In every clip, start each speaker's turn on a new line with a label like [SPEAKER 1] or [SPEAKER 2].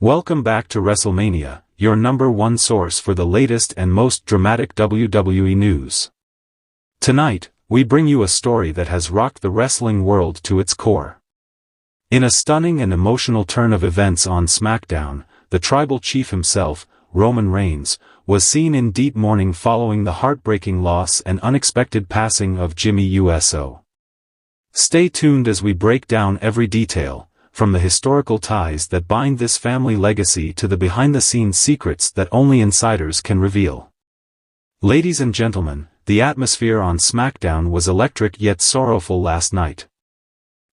[SPEAKER 1] Welcome back to WrestleMania, your #1 source for the latest and most dramatic WWE news. Tonight, we bring you a story that has rocked the wrestling world to its core. In a stunning and emotional turn of events on SmackDown, the tribal chief himself, Roman Reigns, was seen in deep mourning following the heartbreaking loss and unexpected passing of Jimmy Uso. Stay tuned as we break down every detail, from the historical ties that bind this family legacy to the behind-the-scenes secrets that only insiders can reveal. Ladies and gentlemen, the atmosphere on SmackDown was electric yet sorrowful last night.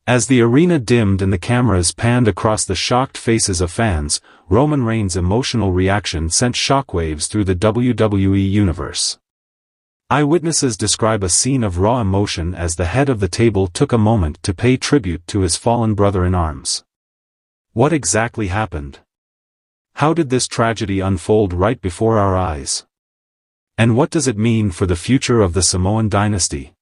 [SPEAKER 1] As the arena dimmed and the cameras panned across the shocked faces of fans, Roman Reigns' emotional reaction sent shockwaves through the WWE Universe. Eyewitnesses describe a scene of raw emotion as the head of the table took a moment to pay tribute to his fallen brother-in-arms. What exactly happened? How did this tragedy unfold right before our eyes? And what does it mean for the future of the Samoan dynasty?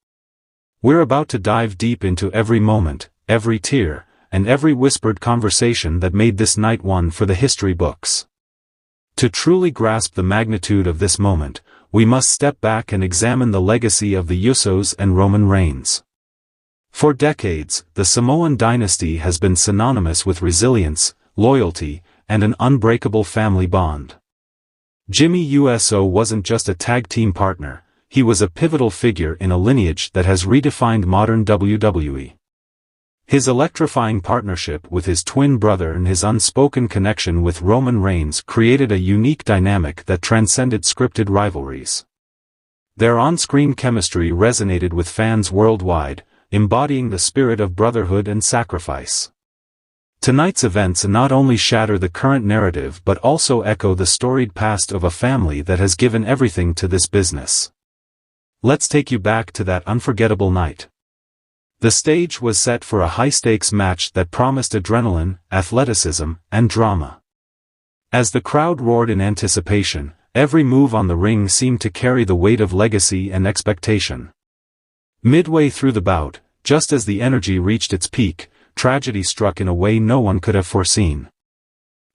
[SPEAKER 1] We're about to dive deep into every moment, every tear, and every whispered conversation that made this night one for the history books. To truly grasp the magnitude of this moment, we must step back and examine the legacy of the Usos and Roman Reigns. For decades, the Samoan dynasty has been synonymous with resilience, loyalty, and an unbreakable family bond. Jimmy Uso wasn't just a tag team partner, he was a pivotal figure in a lineage that has redefined modern WWE. His electrifying partnership with his twin brother and his unspoken connection with Roman Reigns created a unique dynamic that transcended scripted rivalries. Their on-screen chemistry resonated with fans worldwide, embodying the spirit of brotherhood and sacrifice. Tonight's events not only shatter the current narrative but also echo the storied past of a family that has given everything to this business. Let's take you back to that unforgettable night. The stage was set for a high-stakes match that promised adrenaline, athleticism, and drama. As the crowd roared in anticipation, every move on the ring seemed to carry the weight of legacy and expectation. Midway through the bout, just as the energy reached its peak, tragedy struck in a way no one could have foreseen.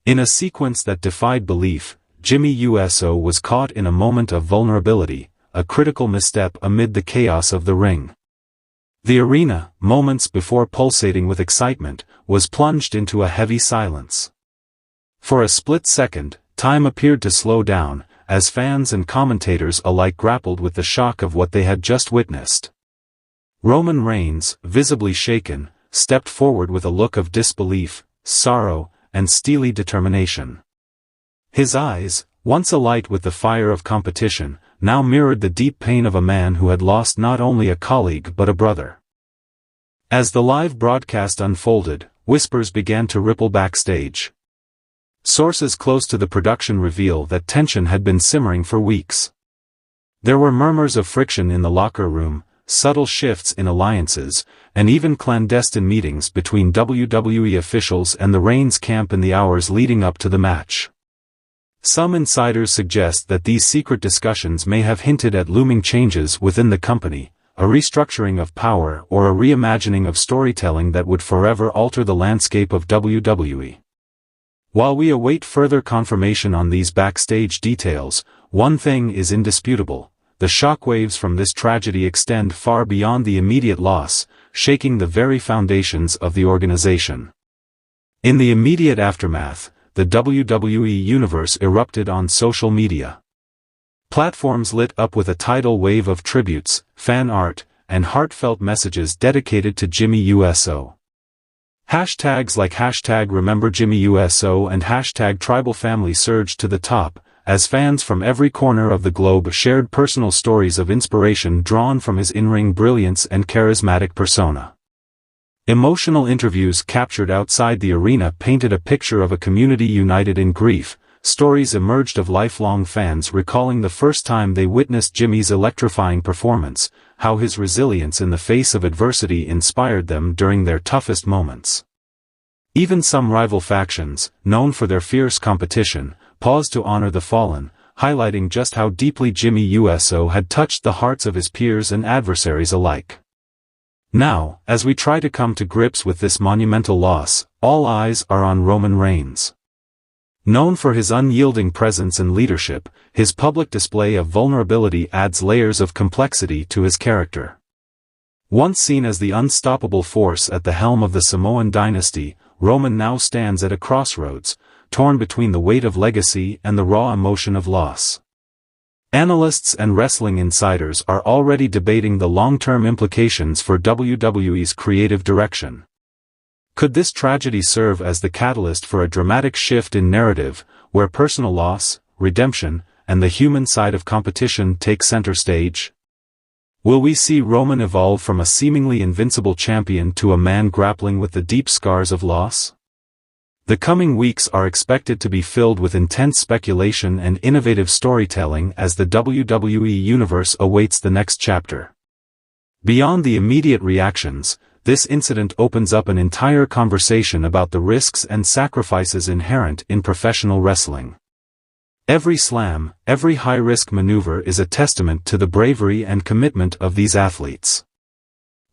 [SPEAKER 1] In a sequence that defied belief, Jimmy Uso was caught in a moment of vulnerability, a critical misstep amid the chaos of the ring. The arena, moments before pulsating with excitement, was plunged into a heavy silence. For a split second, time appeared to slow down, as fans and commentators alike grappled with the shock of what they had just witnessed. Roman Reigns, visibly shaken, stepped forward with a look of disbelief, sorrow, and steely determination. His eyes, once alight with the fire of competition, now mirrored the deep pain of a man who had lost not only a colleague but a brother. As the live broadcast unfolded, whispers began to ripple backstage. Sources close to the production reveal that tension had been simmering for weeks. There were murmurs of friction in the locker room, subtle shifts in alliances, and even clandestine meetings between WWE officials and the Reigns camp in the hours leading up to the match. Some insiders suggest that these secret discussions may have hinted at looming changes within the company, a restructuring of power or a reimagining of storytelling that would forever alter the landscape of WWE. While we await further confirmation on these backstage details, one thing is indisputable: the shockwaves from this tragedy extend far beyond the immediate loss, shaking the very foundations of the organization. In the immediate aftermath, the WWE Universe erupted on social media. Platforms lit up with a tidal wave of tributes, fan art, and heartfelt messages dedicated to Jimmy Uso. Hashtags like #RememberJimmyUso and #TribalFamily surged to the top, as fans from every corner of the globe shared personal stories of inspiration drawn from his in-ring brilliance and charismatic persona. Emotional interviews captured outside the arena painted a picture of a community united in grief. Stories emerged of lifelong fans recalling the first time they witnessed Jimmy's electrifying performance, how his resilience in the face of adversity inspired them during their toughest moments. Even some rival factions, known for their fierce competition, paused to honor the fallen, highlighting just how deeply Jimmy Uso had touched the hearts of his peers and adversaries alike. Now, as we try to come to grips with this monumental loss, all eyes are on Roman Reigns. Known for his unyielding presence and leadership, his public display of vulnerability adds layers of complexity to his character. Once seen as the unstoppable force at the helm of the Samoan dynasty, Roman now stands at a crossroads, torn between the weight of legacy and the raw emotion of loss. Analysts and wrestling insiders are already debating the long-term implications for WWE's creative direction. Could this tragedy serve as the catalyst for a dramatic shift in narrative, where personal loss, redemption, and the human side of competition take center stage? Will we see Roman evolve from a seemingly invincible champion to a man grappling with the deep scars of loss? The coming weeks are expected to be filled with intense speculation and innovative storytelling as the WWE Universe awaits the next chapter. Beyond the immediate reactions, this incident opens up an entire conversation about the risks and sacrifices inherent in professional wrestling. Every slam, every high-risk maneuver is a testament to the bravery and commitment of these athletes.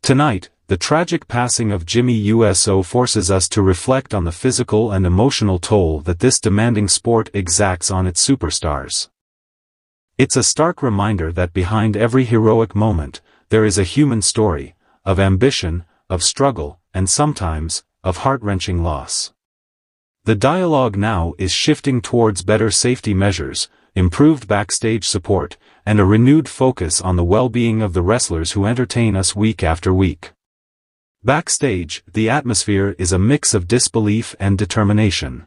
[SPEAKER 1] Tonight, the tragic passing of Jimmy Uso forces us to reflect on the physical and emotional toll that this demanding sport exacts on its superstars. It's a stark reminder that behind every heroic moment, there is a human story, of ambition, of struggle, and sometimes, of heart-wrenching loss. The dialogue now is shifting towards better safety measures, improved backstage support, and a renewed focus on the well-being of the wrestlers who entertain us week after week. Backstage, the atmosphere is a mix of disbelief and determination.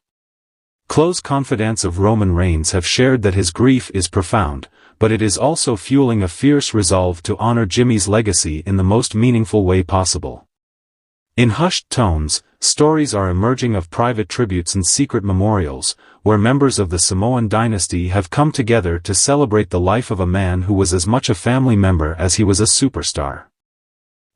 [SPEAKER 1] Close confidants of Roman Reigns have shared that his grief is profound, but it is also fueling a fierce resolve to honor Jimmy's legacy in the most meaningful way possible. In hushed tones, stories are emerging of private tributes and secret memorials, where members of the Samoan dynasty have come together to celebrate the life of a man who was as much a family member as he was a superstar.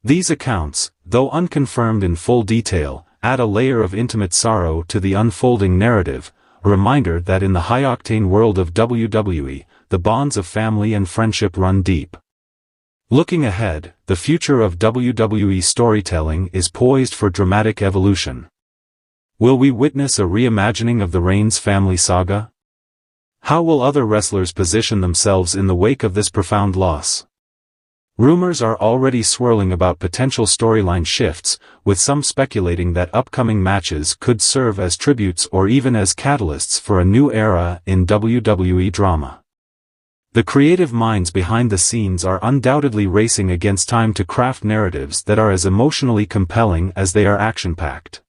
[SPEAKER 1] These accounts, though unconfirmed in full detail, add a layer of intimate sorrow to the unfolding narrative, a reminder that in the high-octane world of WWE, the bonds of family and friendship run deep. Looking ahead, the future of WWE storytelling is poised for dramatic evolution. Will we witness a reimagining of the Reigns family saga? How will other wrestlers position themselves in the wake of this profound loss? Rumors are already swirling about potential storyline shifts, with some speculating that upcoming matches could serve as tributes or even as catalysts for a new era in WWE drama. The creative minds behind the scenes are undoubtedly racing against time to craft narratives that are as emotionally compelling as they are action-packed.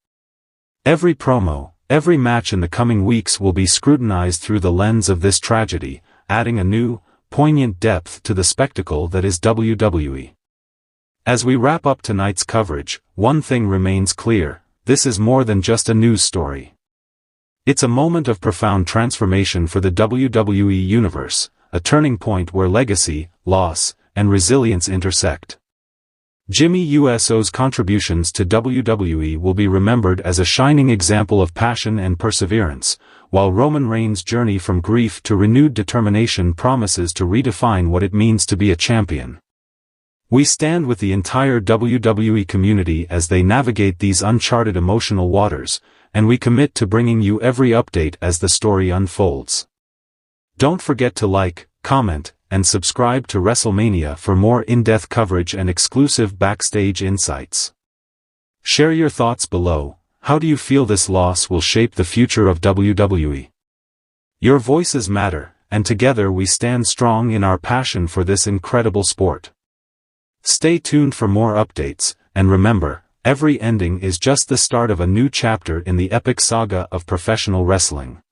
[SPEAKER 1] Every promo, every match in the coming weeks will be scrutinized through the lens of this tragedy, adding a new, poignant depth to the spectacle that is WWE. As we wrap up tonight's coverage, one thing remains clear: this is more than just a news story. It's a moment of profound transformation for the WWE Universe, a turning point where legacy, loss, and resilience intersect. Jimmy Uso's contributions to WWE will be remembered as a shining example of passion and perseverance, while Roman Reigns' journey from grief to renewed determination promises to redefine what it means to be a champion. We stand with the entire WWE community as they navigate these uncharted emotional waters, and we commit to bringing you every update as the story unfolds. Don't forget to like, comment, and subscribe to WrestleMania for more in-depth coverage and exclusive backstage insights. Share your thoughts below. How do you feel this loss will shape the future of WWE? Your voices matter, and together we stand strong in our passion for this incredible sport. Stay tuned for more updates, and remember, every ending is just the start of a new chapter in the epic saga of professional wrestling.